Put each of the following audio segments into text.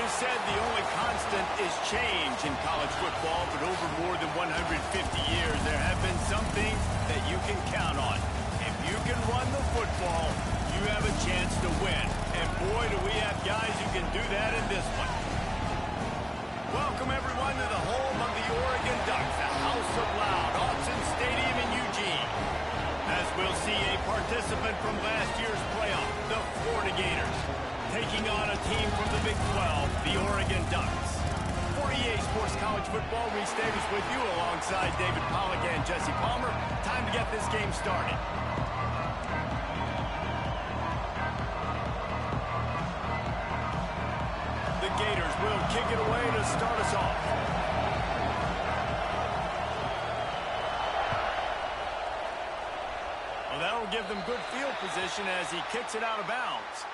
is said the only constant is change in college football, but over more than 150 years, there have been some things that you can count on. If you can run the football, you have a chance to win. And boy, do we have guys who can do that in this one. Welcome, everyone, to the home of the Oregon Ducks, the House of Loud, Autzen Stadium in Eugene. As we'll see a participant from last year's playoff, the Florida Gators, taking on a team from the Big 12, the Oregon Ducks. For EA Sports College Football, Reese Davis with you alongside David Pollack and Jesse Palmer. Time to get this game started. The Gators will kick it away to start us off. Well, that'll give them good field position as he kicks it out of bounds.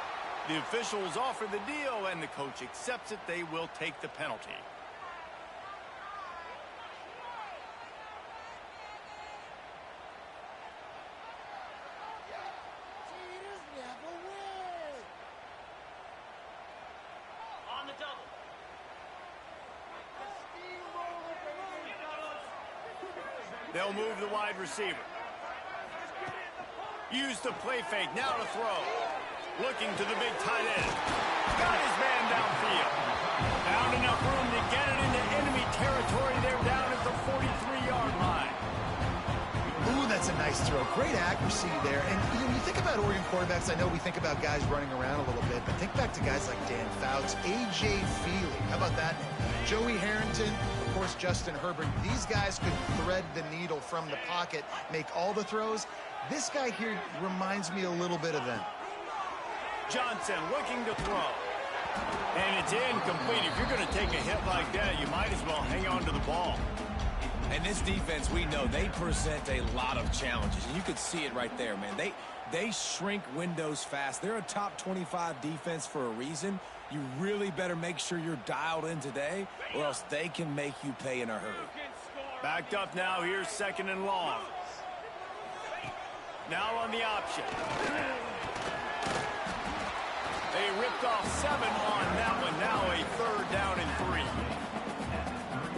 The officials offer the deal, and the coach accepts it. They will take the penalty. On the double. They'll move the wide receiver. Use the play fake, now to throw. Looking to the big tight end. Got his man downfield. Found enough room to get it into enemy territory. They're down at the 43-yard line. Ooh, that's a nice throw. Great accuracy there. And when you think about Oregon quarterbacks, I know we think about guys running around a little bit, but think back to guys like Dan Fouts, A.J. Feely. How about that? Joey Harrington, of course, Justin Herbert. These guys could thread the needle from the pocket, make all the throws. This guy here reminds me a little bit of them. Johnson looking to throw. And it's incomplete. If you're going to take a hit like that, you might as well hang on to the ball. And this defense, we know, they present a lot of challenges. And you could see it right there, man. They shrink windows fast. They're a top 25 defense for a reason. You really better make sure you're dialed in today, or else they can make you pay in a hurry. Backed up now. Here's second and long. Now on the option. They ripped off 7 on that one. Now a third down and 3.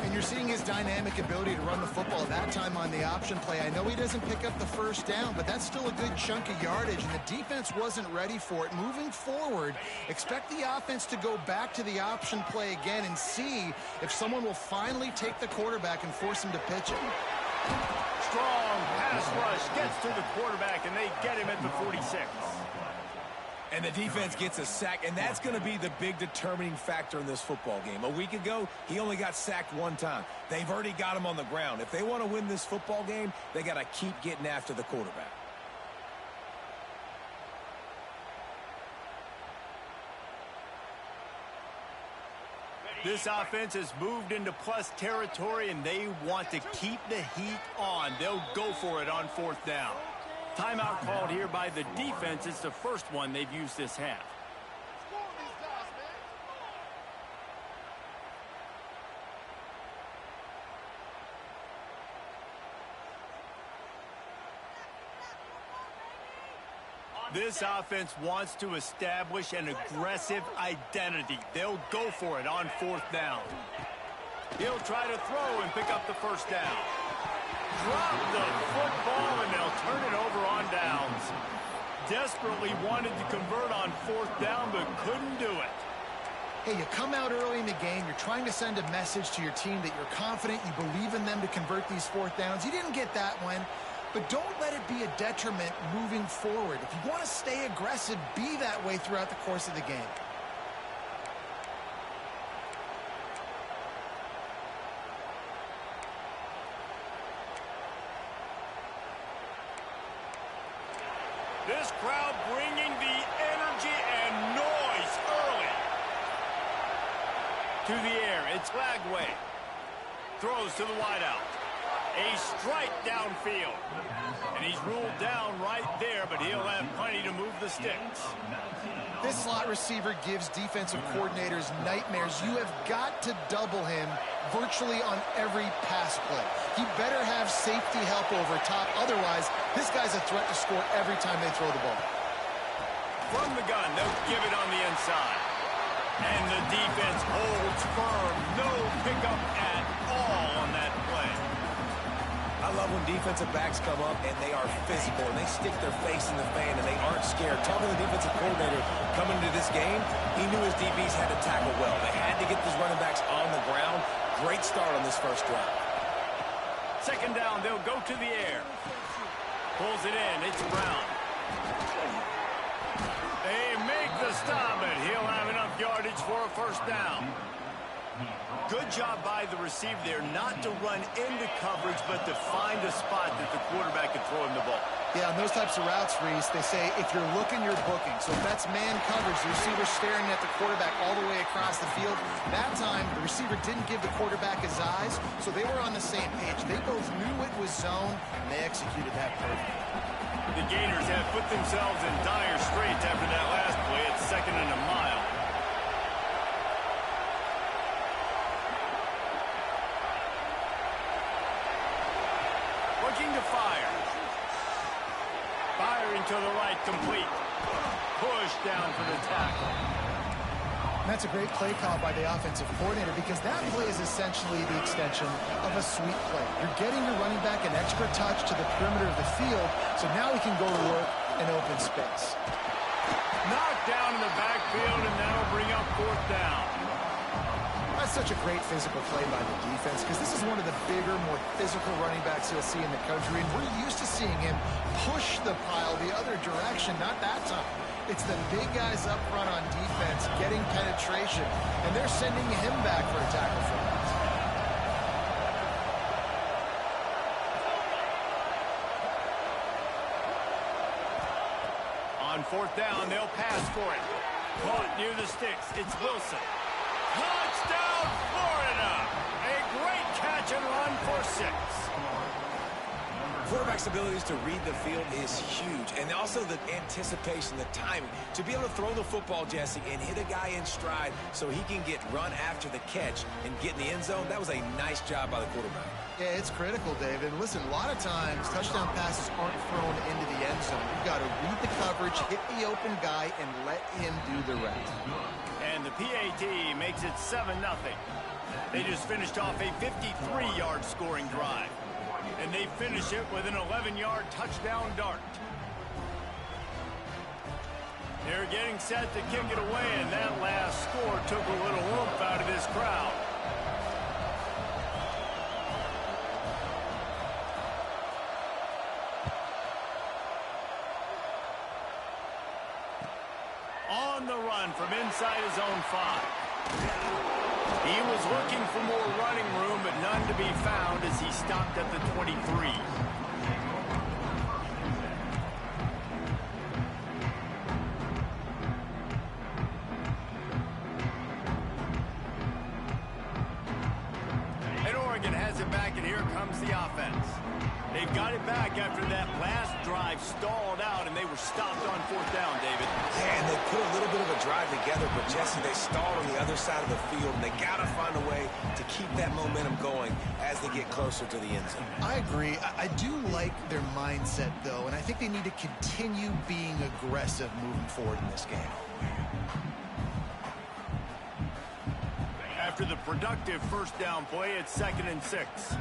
And you're seeing his dynamic ability to run the football that time on the option play. I know he doesn't pick up the first down, but that's still a good chunk of yardage, and the defense wasn't ready for it. Moving forward, expect the offense to go back to the option play again and see if someone will finally take the quarterback and force him to pitch it. Strong pass rush gets to the quarterback, and they get him at the 46. And the defense gets a sack, and that's going to be the big determining factor in this football game. A week ago, he only got sacked 1 time. They've already got him on the ground. If they want to win this football game, they got to keep getting after the quarterback. This offense has moved into plus territory, and they want to keep the heat on. They'll go for it on 4th down. Timeout called here by the defense. It's the first one they've used this half. This offense wants to establish an aggressive identity. They'll go for it on 4th down. He'll try to throw and pick up the first down. Drop the football, and they'll turn it over on downs. Desperately wanted to convert on 4th down, but couldn't do it. Hey, you come out early in the game, you're trying to send a message to your team that you're confident, you believe in them to convert these 4th downs. You didn't get that one, but don't let it be a detriment moving forward. If you want to stay aggressive, be that way throughout the course of the game. This crowd bringing the energy and noise early. To the air, it's Lagway. Throws to the wideout. A strike downfield. And he's ruled down right there, but he'll have plenty to move the sticks. This slot receiver gives defensive coordinators nightmares. You have got to double him virtually on every pass play. He better have safety help over top. Otherwise, this guy's a threat to score every time they throw the ball. From the gun, they'll give it on the inside. And the defense holds firm. No pickup at all on that play. I love when defensive backs come up and they are physical and they stick their face in the fan and they aren't scared. Talking to the defensive coordinator coming into this game, he knew his DBs had to tackle well. They had to get these running backs on the ground. Great start on this first drive. Second down, they'll go to the air. Pulls it in, it's Brown. They make the stop, but he'll have enough yardage for a first down. Good job by the receiver there, not to run into coverage, but to find a spot that the quarterback could throw him the ball. Yeah, on those types of routes, Reese, they say if you're looking, you're booking. So if that's man coverage, the receiver staring at the quarterback all the way across the field. That time, the receiver didn't give the quarterback his eyes, so they were on the same page. They both knew it was zone, and they executed that perfectly. The Gators have put themselves in dire straits after that last play. It's 2nd and a mile. Looking to fire. Firing to the right, complete. Push down for the tackle. And that's a great play call by the offensive coordinator because that play is essentially the extension of a sweep play. You're getting your running back an extra touch to the perimeter of the field, so now he can go to work in open space. Knocked down in the backfield, and that'll bring up 4th down. That's such a great physical play by the defense because this is one of the bigger, more physical running backs you'll see in the country, and we're used to seeing him push the pile the other direction, not that time. It's the big guys up front on defense getting penetration, and they're sending him back for a tackle for that. On 4th down, they'll pass for it. Caught near the sticks. It's Wilson. Touchdown, Florida! A great catch and run for 6. Quarterback's abilities to read the field is huge, and also the anticipation, the timing. To be able to throw the football, Jesse, and hit a guy in stride so he can get run after the catch and get in the end zone, that was a nice job by the quarterback. Yeah, it's critical, David. Listen, a lot of times, touchdown passes aren't thrown into the end zone. You've got to read the coverage, hit the open guy, and let him do the rest. And the PAT makes it 7-0. They just finished off a 53-yard scoring drive. And they finish it with an 11-yard touchdown dart. They're getting set to kick it away, and that last score took a little oomph out of this crowd. On the run from inside his own 5. He was looking for more running room, but none to be found as he stopped at the 23. And Oregon has it back, and here comes the offense. They've got it back after that last drive stalled out, and they were stopped on 4th down, David. Yeah, and they put a little bit of a drive together, but Jesse, they stalled on the other side of the field, and they got to find a way to keep that momentum going as they get closer to the end zone. I agree. I do like their mindset, though, and I think they need to continue being aggressive moving forward in this game. After the productive first down play, it's 2nd and 6.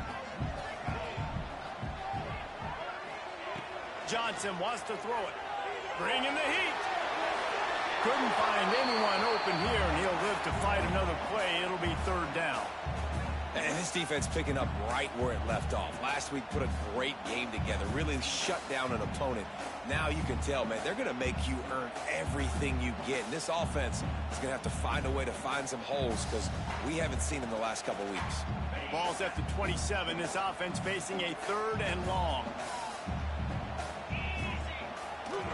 Johnson wants to throw it. Bring in the heat. Couldn't find anyone open here, and he'll live to fight another play. It'll be 3rd down. And this defense picking up right where it left off. Last week put a great game together, really shut down an opponent. Now you can tell, man, they're going to make you earn everything you get. And this offense is going to have to find a way to find some holes because we haven't seen them the last couple weeks. Ball's at the 27. This offense facing a 3rd and long.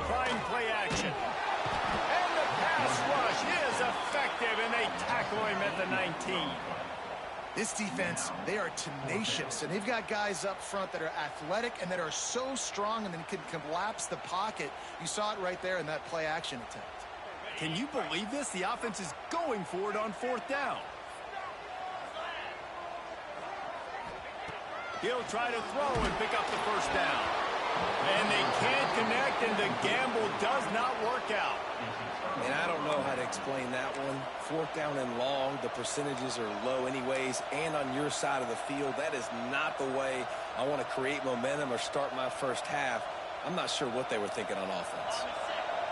Fine play action. And the pass rush is effective, and they tackle him at the 19. This defense, they are tenacious, and they've got guys up front that are athletic and that are so strong and then can collapse the pocket. You saw it right there in that play action attempt. Can you believe this? The offense is going for it on 4th down. He'll try to throw and pick up the first down. And they can't connect, and the gamble does not work out. And I don't know how to explain that one. Fourth down and long, the percentages are low anyways, and on your side of the field, that is not the way I want to create momentum or start my first half. I'm not sure what they were thinking on offense.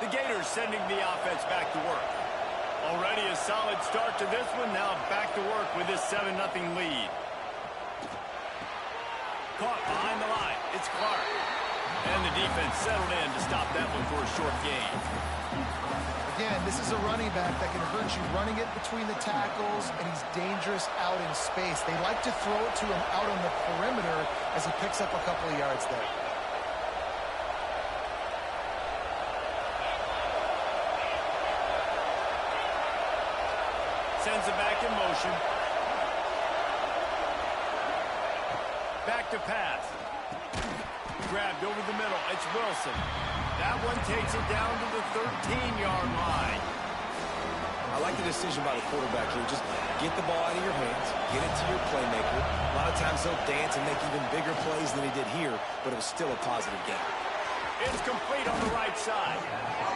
The Gators sending the offense back to work. Already a solid start to this one. Now back to work with this 7-0 lead. Caught behind the line. It's Clark. And the defense settled in to stop that one for a short gain. Again, this is a running back that can hurt you running it between the tackles, and he's dangerous out in space. They like to throw it to him out on the perimeter as he picks up a couple of yards there. Sends it back in motion. Back to pass. Grabbed over the middle. It's Wilson. That one takes it down to the 13-yard line. I like the decision by the quarterback here. Just get the ball out of your hands, get it to your playmaker. A lot of times he'll dance and make even bigger plays than he did here, but it was still a positive game. It's complete on the right side.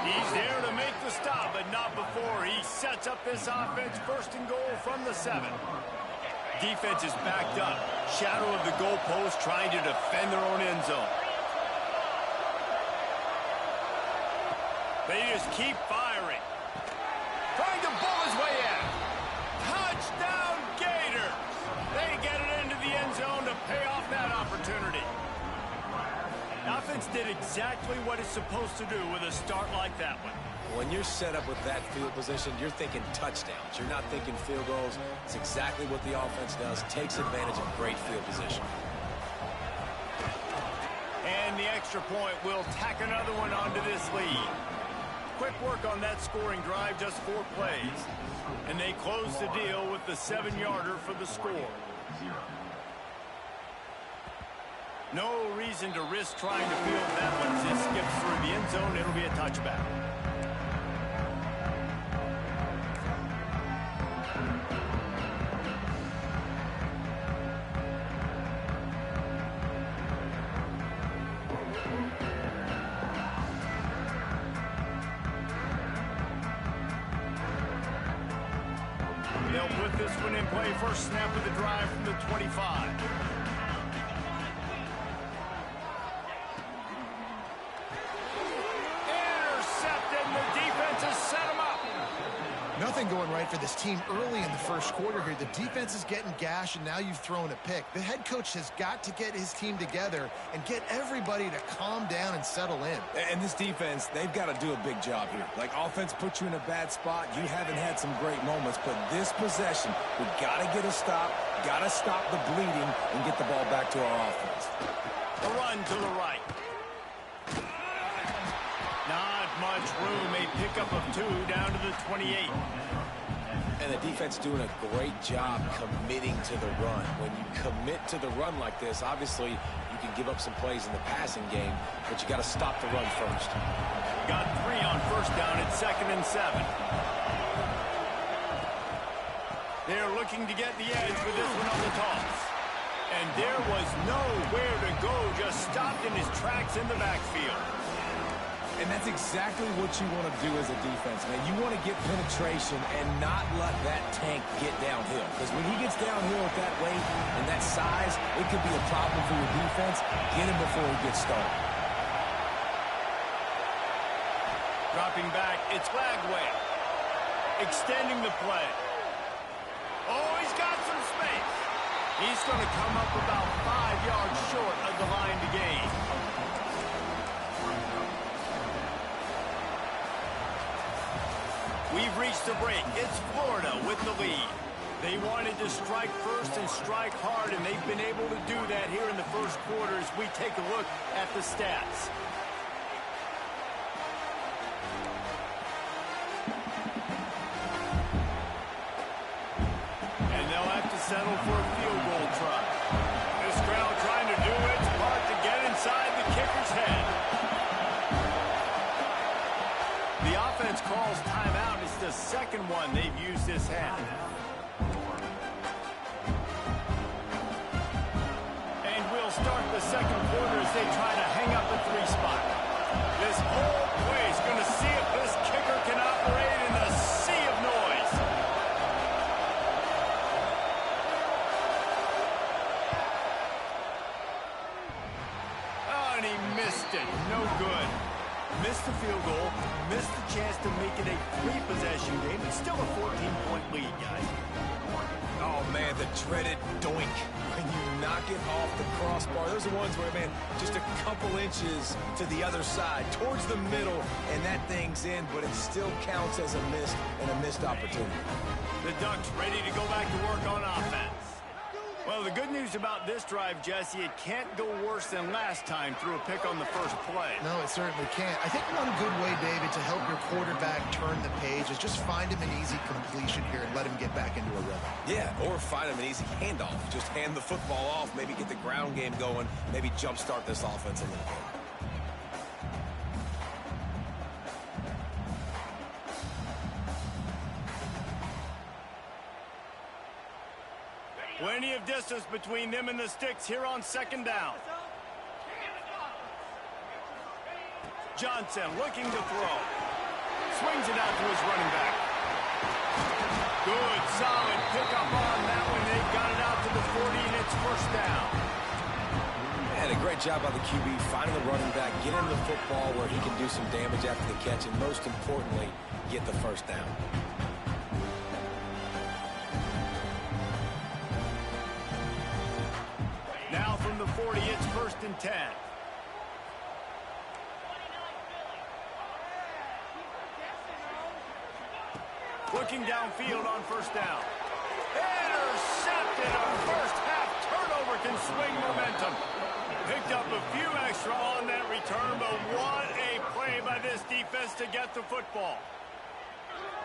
He's there to make the stop, but not before he sets up this offense. First and goal from the 7. Defense is backed up. Shadow of the goalpost trying to defend their own end zone. They just keep firing. Trying to bull his way in. Touchdown Gators. They get it into the end zone to pay off that opportunity. Offense did exactly what it's supposed to do with a start like that one. When you're set up with that field position, you're thinking touchdowns. You're not thinking field goals. It's exactly what the offense does. Takes advantage of great field position. And the extra point will tack another one onto this lead. Quick work on that scoring drive, just 4 plays. And they close the deal with the 7-yarder for the score. No reason to risk trying to field that one as it skips through the end zone. It'll be a touchback. They'll put this one in play. First snap of the drive from the 25. Nothing going right for this team early in the first quarter here. The defense is getting gashed, and now you've thrown a pick. The head coach has got to get his team together and get everybody to calm down and settle in. And this defense, they've got to do a big job here. Like, offense put you in a bad spot. You haven't had some great moments, but this possession, we got to get a stop, got to stop the bleeding, and get the ball back to our offense. A run to the right. Not much room. A pickup of 2 down to the 28. And the defense doing a great job committing to the run. When you commit to the run like this, obviously you can give up some plays in the passing game, but you got to stop the run first. Got 3 on first down at 2nd and 7. They're looking to get the edge with this one on the toss. And there was nowhere to go, just stopped in his tracks in the backfield. And that's exactly what you want to do as a defense, man. You want to get penetration and not let that tank get downhill. Because when he gets downhill at that weight and that size, it could be a problem for your defense. Get him before he gets started. Dropping back, it's Lagway. Extending the play. Oh, he's got some space. He's going to come up about 5 yards short of the line to gain. We've reached the break. It's Florida with the lead. They wanted to strike first and strike hard, and they've been able to do that here in the first quarter as we take a look at the stats. And they'll have to settle for a field goal try. This crowd trying to do its part to get inside the kicker's head. The offense calls timeout. It's the second one they've used this half. And we'll start the second quarter as they try to hang up a 3 spot. This whole place going to see if this kicker can operate good. Missed the field goal, missed the chance to make it a three-possession game. It's still a 14-point lead, guys. Oh, man, the dreaded doink. When you knock it off the crossbar, those are ones where, man, just a couple inches to the other side, towards the middle, and that thing's in, but it still counts as a miss and a missed opportunity. The Ducks ready to go back to work on offense. Well, the good news about this drive, Jesse, it can't go worse than last time through a pick on the first play. No, it certainly can't. I think one good way, David, to help your quarterback turn the page is just find him an easy completion here and let him get back into a rhythm. Yeah, or find him an easy handoff. Just hand the football off, maybe get the ground game going, maybe jumpstart this offense a little bit. Plenty of distance between them and the sticks here on second down. Johnson looking to throw. Swings it out to his running back. Good, solid pickup on that one. They got it out to the 40, and it's first down. And a great job by the QB finding the running back, getting him the football where he can do some damage after the catch, and most importantly, get the first down. Now from the 40, it's 1st and 10. Looking downfield on first down. Intercepted. A first half turnover can swing momentum. Picked up a few extra on that return, but what a play by this defense to get the football.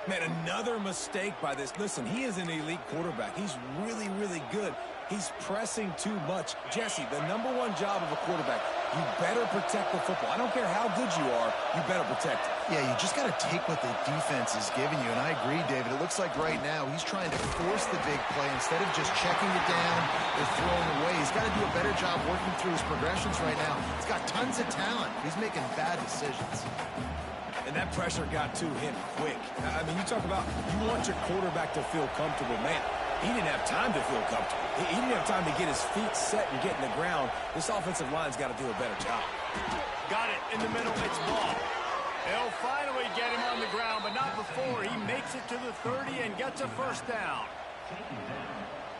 Man, another mistake by this. Listen, he is an elite quarterback. He's really, really good. He's pressing too much. Jesse, the #1 job of a quarterback, you better protect the football. I don't care how good you are, you better protect it. Yeah, you just got to take what the defense is giving you, and I agree, David. It looks like right now he's trying to force the big play instead of just checking it down or throwing away. He's got to do a better job working through his progressions right now. He's got tons of talent. He's making bad decisions. And that pressure got to him quick. I mean, you talk about you want your quarterback to feel comfortable. Man, he didn't have time to feel comfortable. He didn't have time to get his feet set and get in the ground. This offensive line's got to do a better job. Got it in the middle. It's ball. They'll finally get him on the ground, but not before he makes it to the 30 and gets a first down.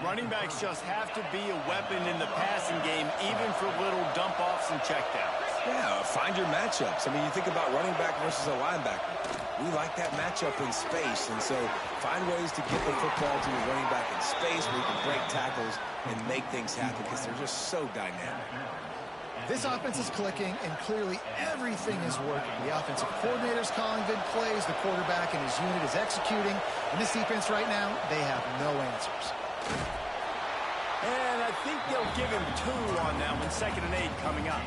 Running backs just have to be a weapon in the passing game, even for little dump-offs and checkdowns. Yeah, find your matchups. I mean, you think about running back versus a linebacker. We like that matchup in space, and so find ways to get the football to your running back in space where you can break tackles and make things happen because they're just so dynamic. This offense is clicking, and clearly everything is working. The offensive coordinator's calling good plays, the quarterback and his unit is executing, and this defense right now, they have no answers. And I think they'll give him 2 on that one, 2nd and 8 coming up.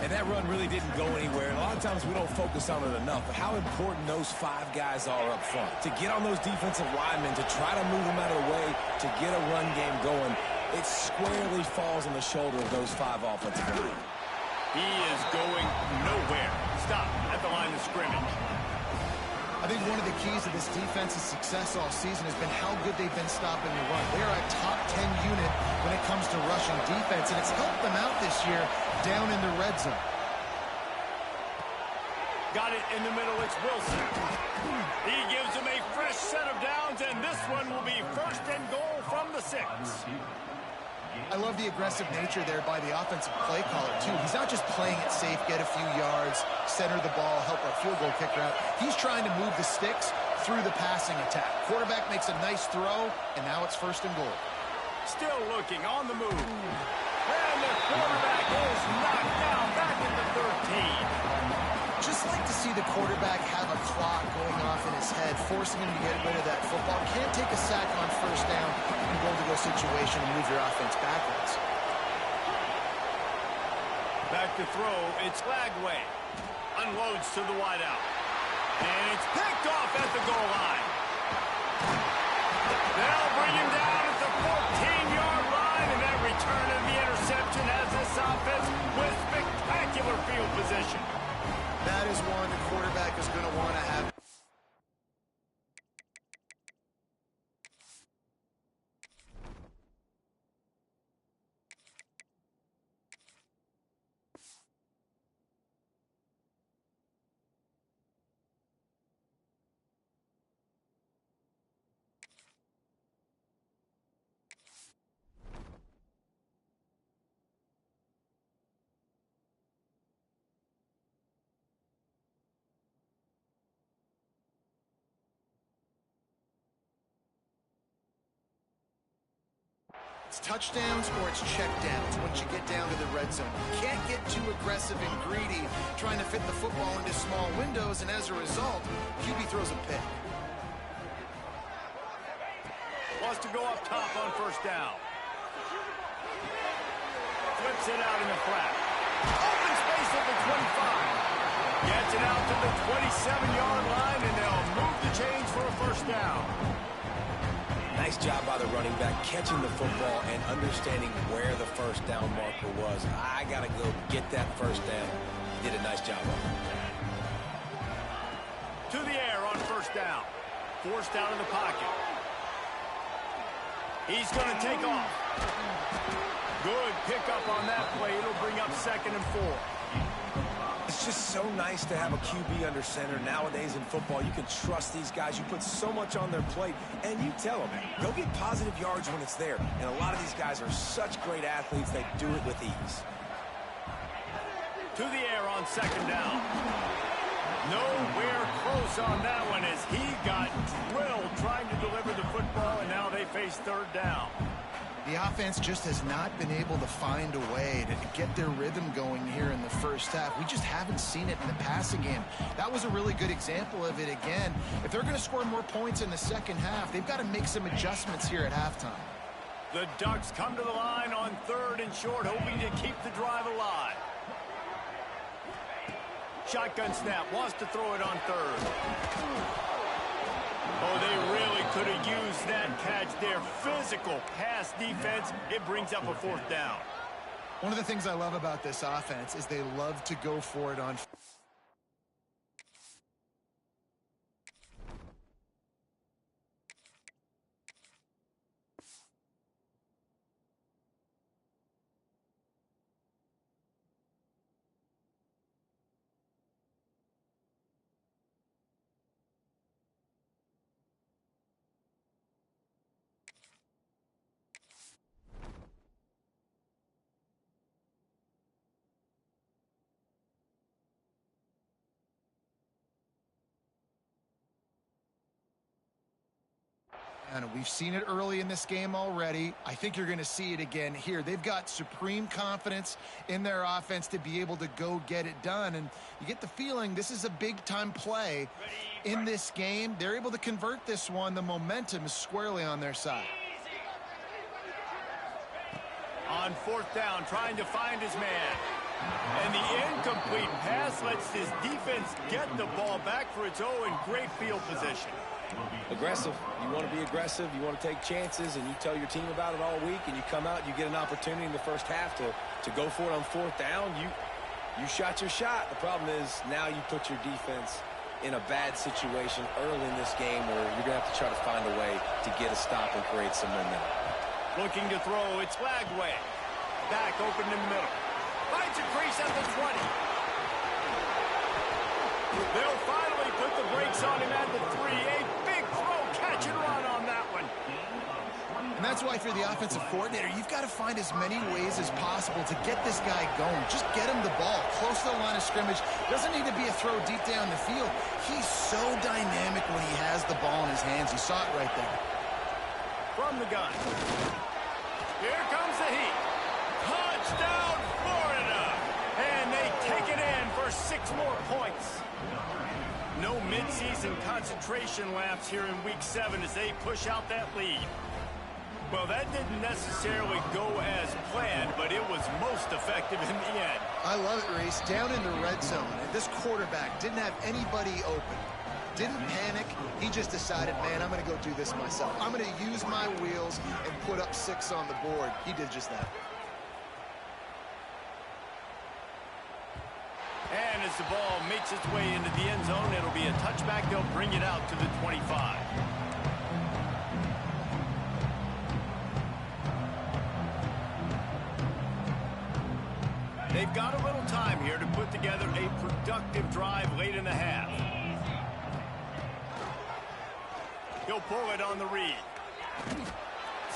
And that run really didn't go anywhere. And a lot of times we don't focus on it enough, but how important those 5 guys are up front. To get on those defensive linemen, to try to move them out of the way, to get a run game going, it squarely falls on the shoulder of those 5 offensive linemen. He is going nowhere. Stop at the line of scrimmage. I think one of the keys to this defense's success all season has been how good they've been stopping the run. They are a top 10 unit when it comes to rushing defense, and it's helped them out this year down in the red zone. Got it in the middle. It's Wilson. He gives them a fresh set of downs, and this one will be 1st and goal from the 6. I love the aggressive nature there by the offensive play caller, too. He's not just playing it safe, get a few yards, center the ball, help our field goal kicker out. He's trying to move the sticks through the passing attack. Quarterback makes a nice throw, and now it's 1st and goal. Still looking on the move. And the quarterback is knocked down back at the 13. Just like to see the quarterback have a clock going off in his head, forcing him to get rid of that football. Can't take a sack on 1st down in goal-to-go situation and move your offense backwards. Back to throw, it's Lagway. Unloads to the wideout. And it's picked off at the goal line. They'll bring him down at the 14-yard line, and that return of the interception has this offense with spectacular field position. That is one the quarterback is going to want to have. It's touchdowns or it's checkdowns once you get down to the red zone. You can't get too aggressive and greedy trying to fit the football into small windows, and as a result, QB throws a pick. Wants to go up top on first down. Flips it out in the flat. Open space at the 25. Gets it out to the 27-yard line, and they'll move the chains for a first down. Nice job by the running back, catching the football and understanding where the first down marker was. I got to go get that first down. He did a nice job of it. To the air on first down. Forced out of the pocket. He's going to take off. Good pickup on that play. It'll bring up 2nd and 4. It's just so nice to have a QB under center. Nowadays in football, you can trust these guys. You put so much on their plate, and you tell them, go get positive yards when it's there. And a lot of these guys are such great athletes, they do it with ease. To the air on 2nd down. Nowhere close on that one as he got drilled trying to deliver the football, and now they face 3rd down. The offense just has not been able to find a way to get their rhythm going here in the first half. We just haven't seen it in the passing game. That was a really good example of it again. If they're going to score more points in the second half, they've got to make some adjustments here at halftime. The Ducks come to the line on 3rd and short, hoping to keep the drive alive. Shotgun snap, wants to throw it on 3rd. Oh, they really could have used that catch there. Physical pass defense. It brings up a 4th down. One of the things I love about this offense is they love to go for it on And we've seen it early in this game already. I think you're going to see it again here. They've got supreme confidence in their offense to be able to go get it done. And you get the feeling this is a big-time play in this game. They're able to convert this one. The momentum is squarely on their side. On 4th down, trying to find his man. And the incomplete pass lets his defense get the ball back for its own great field position. Aggressive. You want to be aggressive. You want to take chances, and you tell your team about it all week, and you come out, you get an opportunity in the first half to go for it on 4th down. You shot your shot. The problem is now you put your defense in a bad situation early in this game where you're going to have to try to find a way to get a stop and create some momentum. Looking to throw. It's Flagway. Back open in the middle. Finds a crease at the 20. They'll finally put the brakes on him at the 3. A big throw, catch and run on that one. And that's why, for the offensive coordinator, you've got to find as many ways as possible to get this guy going. Just get him the ball close to the line of scrimmage. Doesn't need to be a throw deep down the field. He's so dynamic when he has the ball in his hands. You saw it right there. From the gun. Here comes the heat. Touchdown, Florida. And they take it in for 6 more points. No midseason concentration laps here in Week 7 as they push out that lead. Well, that didn't necessarily go as planned, but it was most effective in the end. I love it, Reese. Down in the red zone, and this quarterback didn't have anybody open. Didn't panic. He just decided, man, I'm going to go do this myself. I'm going to use my wheels and put up 6 on the board. He did just that. And as the ball makes its way into the end zone, it'll be a touchback. They'll bring it out to the 25. They've got a little time here to put together a productive drive late in the half. He'll pull it on the read.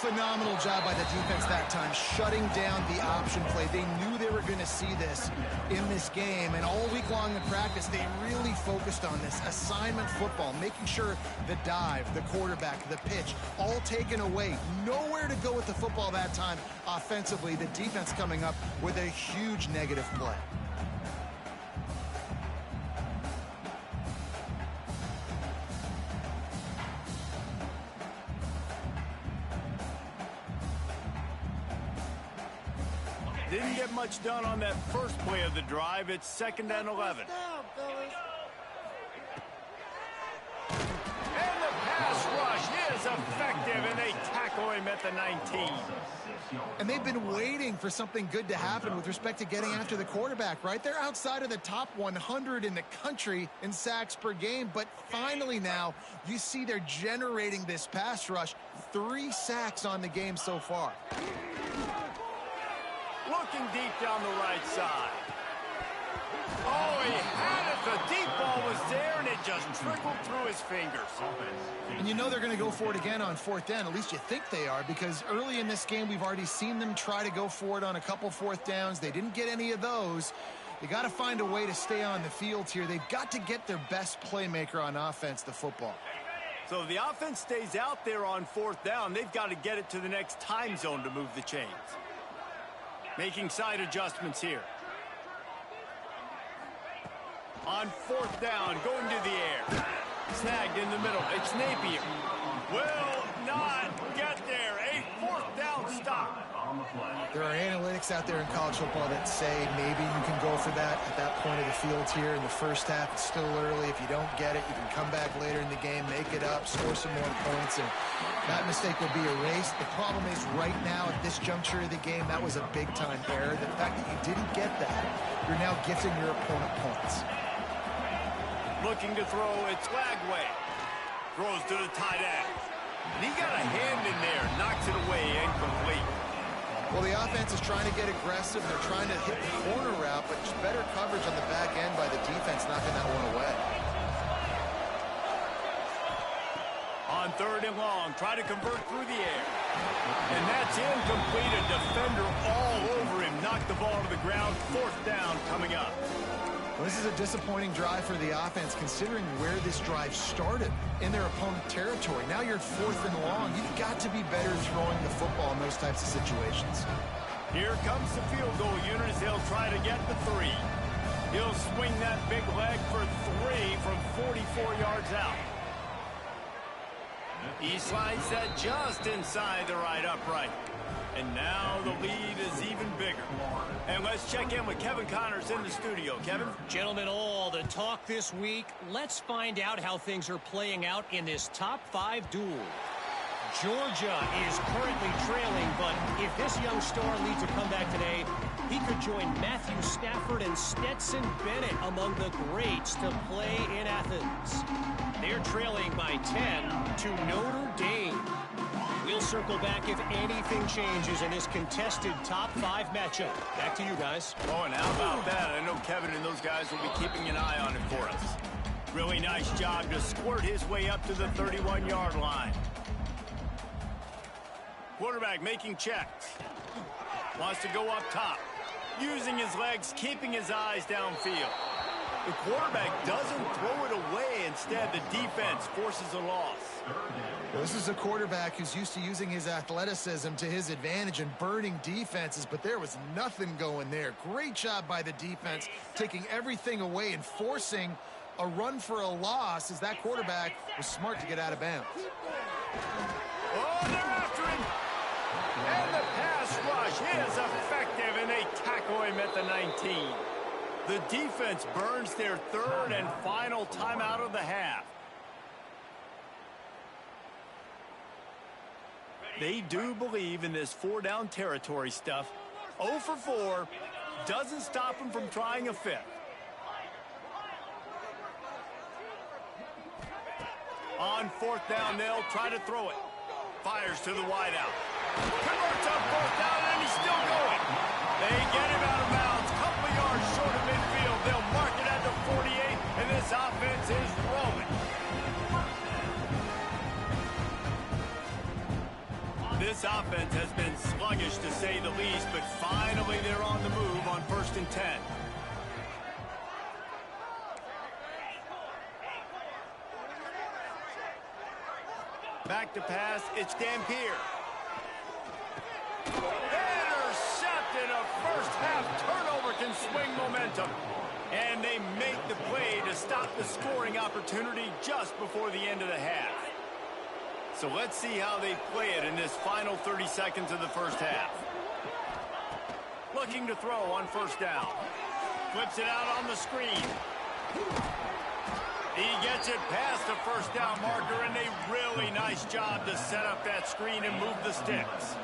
Phenomenal job by the defense that time, shutting down the option play. They knew they were going to see this in this game, and all week long in practice, they really focused on this assignment football, making sure the dive, the quarterback, the pitch, all taken away. Nowhere to go with the football that time offensively. The defense coming up with a huge negative play. Didn't get much done on that first play of the drive. It's 2nd and 11. And the pass rush is effective, and they tackle him at the 19. And they've been waiting for something good to happen with respect to getting after the quarterback, right? They're outside of the top 100 in the country in sacks per game, but finally now you see they're generating this pass rush. 3 sacks on the game so far. Looking deep down the right side. Oh, he had it. The deep ball was there, and it just trickled through his fingers. And you know they're going to go for it again on 4th down. At least you think they are, because early in this game, we've already seen them try to go for it on a couple 4th downs. They didn't get any of those. They got to find a way to stay on the field here. They've got to get their best playmaker on offense, the football. So if the offense stays out there on 4th down, they've got to get it to the next time zone to move the chains. Making side adjustments here. On 4th down, going to the air. Snagged in the middle. It's Napier. Will not get there. A 4th down stop. There are analytics out there in college football that say maybe you can go for that at that point of the field here in the first half. It's still early. If you don't get it, you can come back later in the game, make it up, score some more points, and that mistake will be erased. The problem is right now at this juncture of the game, that was a big-time error. The fact that you didn't get that, you're now gifting your opponent points. Looking to throw, it's Lagway. Throws to the tight end. And he got a hand in there, knocks it away, incomplete. Well, the offense is trying to get aggressive. They're trying to hit the corner route, but just better coverage on the back end by the defense, knocking that one away. On 3rd and long, try to convert through the air. And that's incomplete. A defender all over him. Knocked the ball to the ground. 4th down coming up. Well, this is a disappointing drive for the offense, considering where this drive started in their opponent territory. Now you're 4th and long. You've got to be better throwing the football in those types of situations. Here comes the field goal unit as they'll try to get the 3. He'll swing that big leg for 3 from 44 yards out. He slides that just inside the right upright. And now the lead is even bigger. And let's check in with Kevin Connors in the studio. Kevin? Gentlemen, all the talk this week. Let's find out how things are playing out in this top 5 duel. Georgia is currently trailing, but if this young star leads a comeback today, he could join Matthew Stafford and Stetson Bennett among the greats to play in Athens. They're trailing by 10 to Notre Dame. We'll circle back if anything changes in this contested top 5 matchup. Back to you guys. Oh, and how about that? I know Kevin and those guys will be keeping an eye on it for us. Really nice job to squirt his way up to the 31-yard line. Quarterback making checks. Wants to go up top. Using his legs, keeping his eyes downfield. The quarterback doesn't throw it away. Instead, the defense forces a loss. Well, this is a quarterback who's used to using his athleticism to his advantage and burning defenses, but there was nothing going there. Great job by the defense, taking everything away and forcing a run for a loss as that quarterback was smart to get out of bounds. Oh, they're after him. And the pass rush is effective, and they tackle him at the 19. The defense burns their 3rd and final timeout of the half. They do believe in this 4-down territory stuff. 0 for 4 doesn't stop them from trying a 5th. On 4th down, they'll try to throw it. Fires to the wideout. Converts on 4th down, and he's still going. They get him out of bounds. Couple yards short of midfield. They'll mark it at the 48, and this offense is rolling. This This offense has been sluggish to say the least, but finally they're on the move on 1st and 10. Back to pass, it's Dampier. Intercepted. A first half turnover can swing momentum. And they make the play to stop the scoring opportunity just before the end of the half. So let's see how they play it in this final 30 seconds of the first half. Looking to throw on 1st down. Flips it out on the screen. He gets it past the 1st down marker, and a really nice job to set up that screen and move the sticks.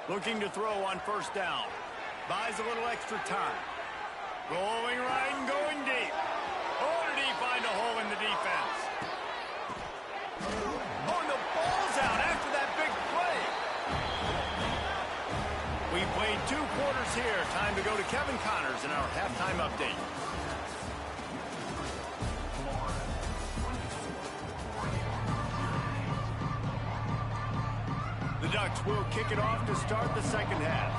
Looking to throw on 1st down. Buys a little extra time. Rolling right and going deep. Oh, did he find a hole in the defense? Oh, and the ball's out after that big play. We played 2 quarters here. Time to go to Kevin Connors in our halftime update. The Ducks will kick it off to start the second half.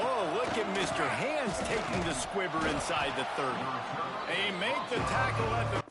Oh, look at Mr. Hands taking the squibber inside the 30. They make the tackle at the